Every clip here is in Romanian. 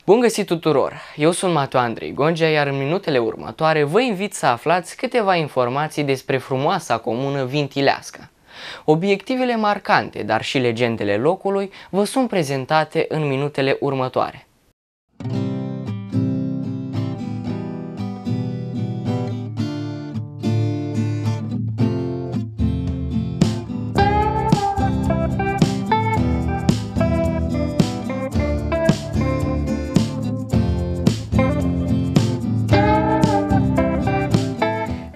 Bun găsit tuturor! Eu sunt Mateo Andrei Gongea, iar în minutele următoare vă invit să aflați câteva informații despre frumoasa comună Vintileasca. Obiectivele marcante, dar și legendele locului vă sunt prezentate în minutele următoare.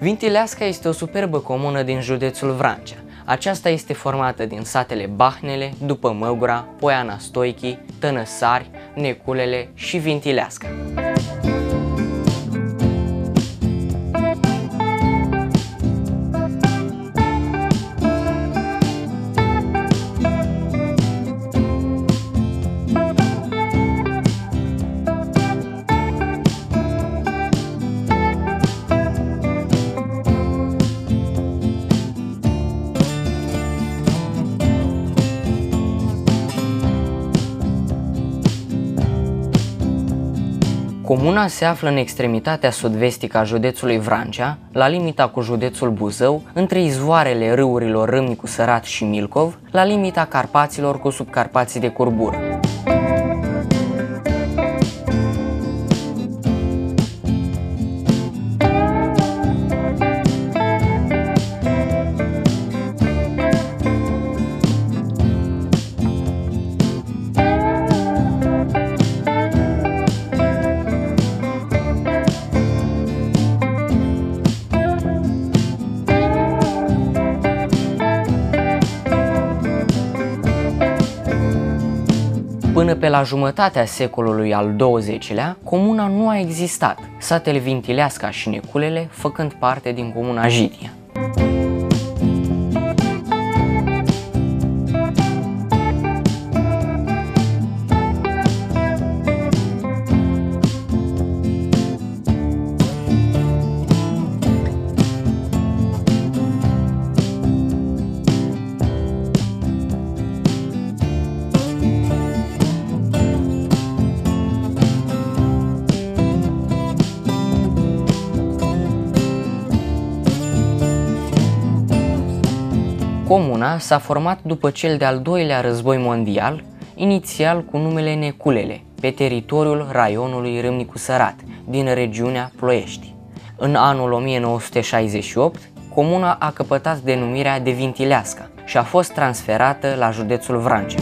Vintileasca este o superbă comună din județul Vrancea. Aceasta este formată din satele Bahnele, După Măgura, Poiana Stoichii, Tănăsari, Neculele și Vintileasca. Comuna se află în extremitatea sud-vestică a județului Vrancea, la limita cu județul Buzău, între izvoarele râurilor Râmnicu Sărat și Milcov, la limita Carpaților cu subcarpații de curbură. Până pe la jumătatea secolului al XX-lea, comuna nu a existat, satele Vintileasca și Neculele făcând parte din comuna Jidia. Comuna s-a format după cel de-al doilea război mondial, inițial cu numele Neculele, pe teritoriul raionului Râmnicu Sărat, din regiunea Ploiești. În anul 1968, comuna a căpătat denumirea de Vintileasca și a fost transferată la județul Vrancea.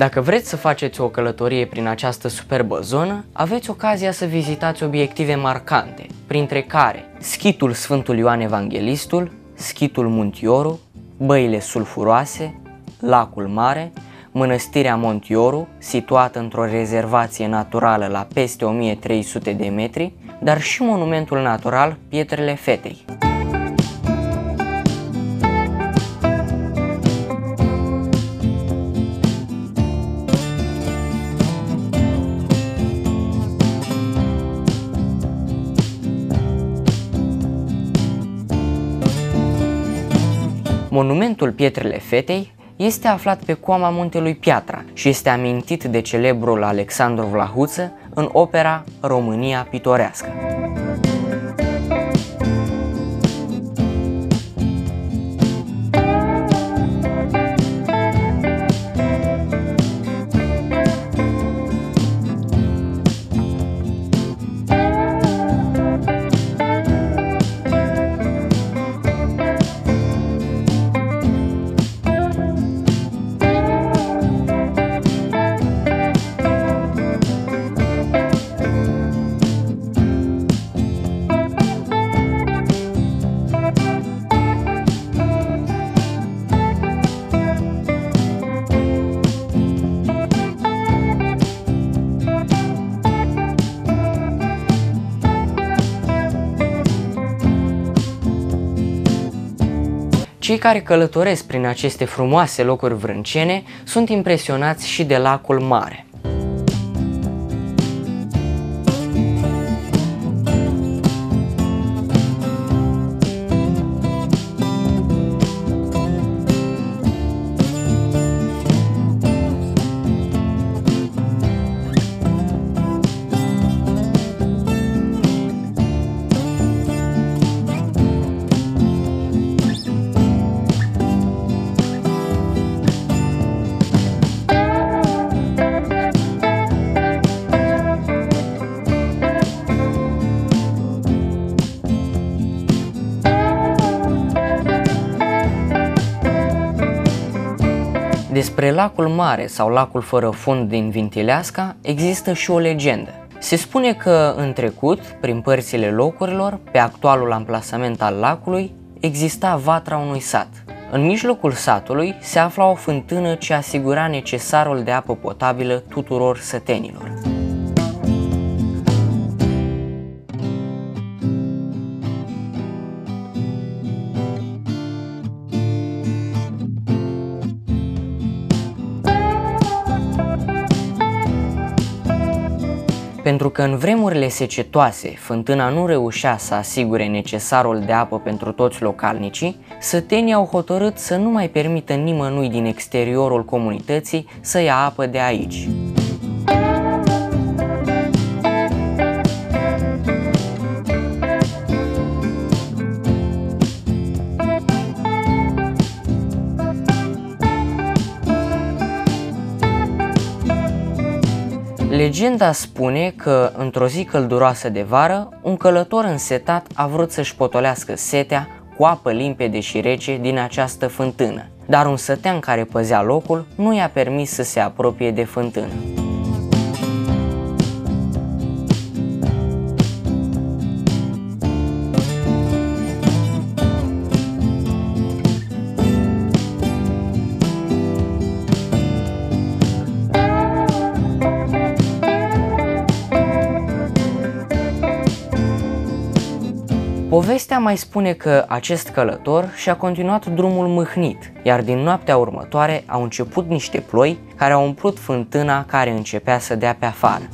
Dacă vreți să faceți o călătorie prin această superbă zonă, aveți ocazia să vizitați obiective marcante, printre care schitul Sfântul Ioan Evanghelistul, schitul Muntioru, băile sulfuroase, lacul mare, mănăstirea Montioru, situată într-o rezervație naturală la peste 1300 de metri, dar și monumentul natural Pietrele Fetei. Monumentul Pietrele Fetei este aflat pe coama muntelui Piatra și este amintit de celebrul Alexandru Vlahuță în opera România Pitorească. Cei care călătoresc prin aceste frumoase locuri vrâncene sunt impresionați și de lacul mare. Despre lacul mare sau lacul fără fund din Vintileasca există și o legendă. Se spune că în trecut, prin părțile locurilor, pe actualul amplasament al lacului, exista vatra unui sat. În mijlocul satului se afla o fântână ce asigura necesarul de apă potabilă tuturor sătenilor. Pentru că în vremurile secetoase fântâna nu reușea să asigure necesarul de apă pentru toți localnicii, sătenii au hotărât să nu mai permită nimănui din exteriorul comunității să ia apă de aici. Legenda spune că, într-o zi călduroasă de vară, un călător însetat a vrut să-și potolească setea cu apă limpede și rece din această fântână, dar un sătean care păzea locul nu i-a permis să se apropie de fântână. Povestea mai spune că acest călător și-a continuat drumul mâhnit, iar din noaptea următoare au început niște ploi care au umplut fântâna care începea să dea pe afară.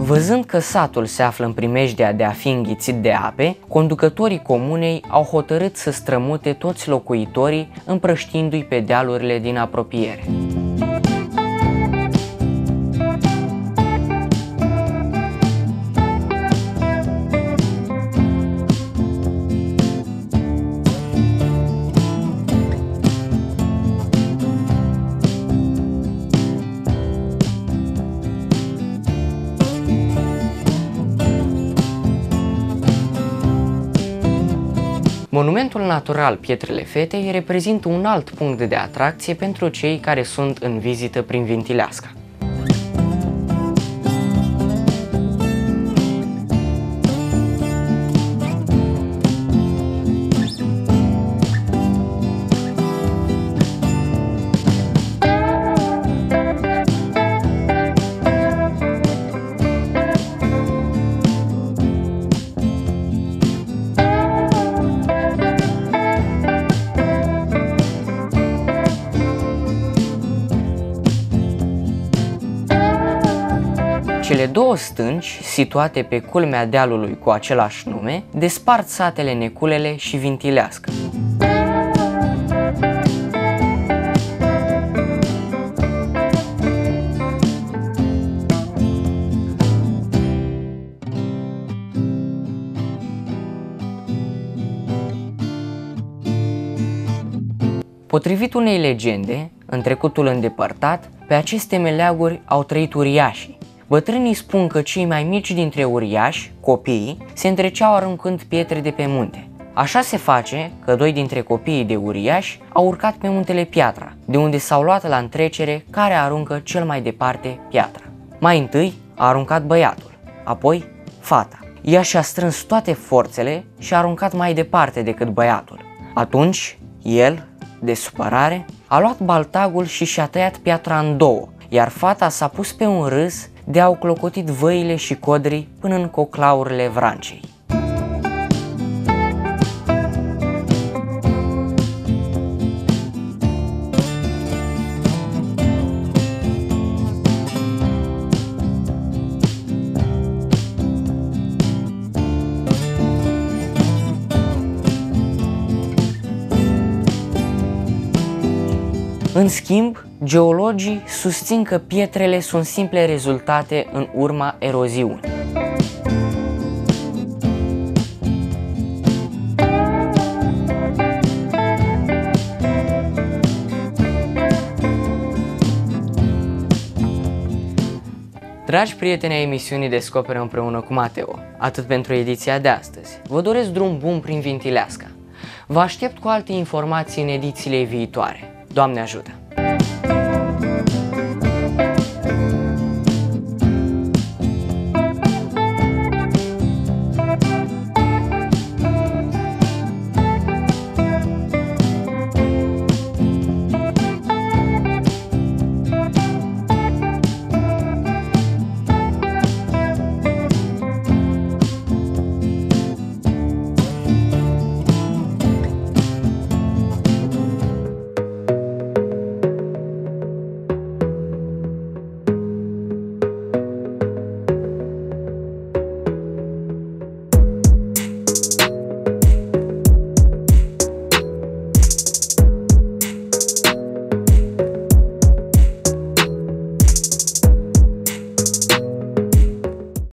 Văzând că satul se află în primejdea de a fi înghițit de ape, conducătorii comunei au hotărât să strămute toți locuitorii, împrăștiindu-i pe dealurile din apropiere. Monumentul natural Pietrele Fetei reprezintă un alt punct de atracție pentru cei care sunt în vizită prin Vintileasca. Cele două stânci, situate pe culmea dealului cu același nume, despart satele Neculele și Vintileasca. Potrivit unei legende, în trecutul îndepărtat, pe aceste meleaguri au trăit uriașii. Bătrânii spun că cei mai mici dintre uriași, copiii, se întreceau aruncând pietre de pe munte. Așa se face că doi dintre copiii de uriași au urcat pe muntele Piatra, de unde s-au luat la întrecere care aruncă cel mai departe piatra. Mai întâi a aruncat băiatul, apoi fata. Ea și-a strâns toate forțele și a aruncat mai departe decât băiatul. Atunci, el, de supărare, a luat baltagul și și-a tăiat piatra în două, iar fata s-a pus pe un râs de au clocotit văile și codrii până în coclaurile vrancei. În schimb, geologii susțin că pietrele sunt simple rezultate în urma eroziunii. Dragi prieteni ai emisiunii Descoperă împreună cu Mateo, atât pentru ediția de astăzi. Vă doresc drum bun prin Vintileasca. Vă aștept cu alte informații în edițiile viitoare. Doamne ajută!